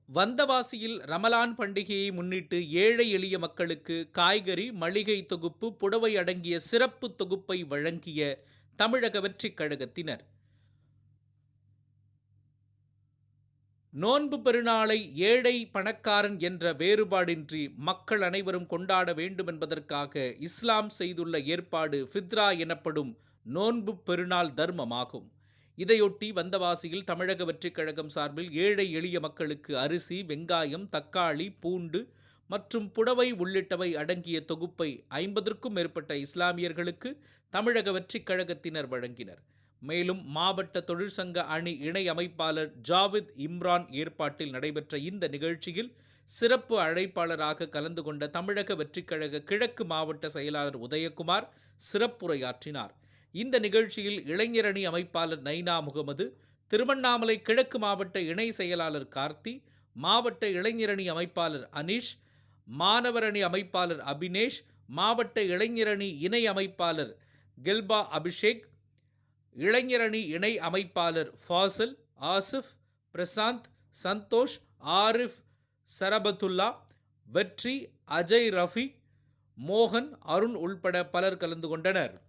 வந்தவாசியில் ரமலான் பண்டிகையை முன்னிட்டு ஏழை எளிய மக்களுக்கு காய்கறி, மளிகை தொகுப்பு, புடவை அடங்கிய சிறப்பு தொகுப்பை வழங்கிய தமிழக வெற்றிக் கழகத்தினர். நோன்பு பெருநாளை ஏழை பணக்காரன் என்ற வேறுபாடின்றி மக்கள் அனைவரும் கொண்டாட வேண்டும் என்பதற்காக இஸ்லாம் செய்துள்ள ஏற்பாடு ஃபித்ரா எனப்படும் நோன்பு பெருநாள் தர்மமாகும். இதையொட்டி வந்தவாசியில் தமிழக வெற்றிக் கழகம் சார்பில் ஏழை எளிய மக்களுக்கு அரிசி, வெங்காயம், தக்காளி, பூண்டு மற்றும் புடவை உள்ளிட்டவை அடங்கிய தொகுப்பை 50க்கும் மேற்பட்ட இஸ்லாமியர்களுக்கு தமிழக வெற்றிக் கழகத்தினர் வழங்கினர். மேலும் மாவட்ட தொழிற்சங்க அணி இணை அமைப்பாளர் ஜாவித் இம்ரான் ஏற்பாட்டில் நடைபெற்ற இந்த நிகழ்ச்சியில் சிறப்பு அழைப்பாளராக கலந்து கொண்ட தமிழக வெற்றிக் கழக கிழக்கு மாவட்ட செயலாளர் உதயகுமார் சிறப்புரையாற்றினார். இந்த நிகழ்ச்சியில் இளைஞரணி அமைப்பாளர் நைனா முகமது, திருவண்ணாமலை கிழக்கு மாவட்ட இணை செயலாளர் கார்த்தி, மாவட்ட இளைஞரணி அமைப்பாளர் அனீஷ், மாணவரணி அமைப்பாளர் அபினேஷ், மாவட்ட இளைஞரணி இணை அமைப்பாளர் கெல்பா அபிஷேக், இளைஞரணி இணை அமைப்பாளர் ஃபாசில், ஆசிஃப், பிரசாந்த், சந்தோஷ், ஆரிஃப், சரபத்துல்லா, வெற்றி, அஜய் ரஃபி, மோகன், அருண் உள்பட பலர் கலந்து கொண்டனர்.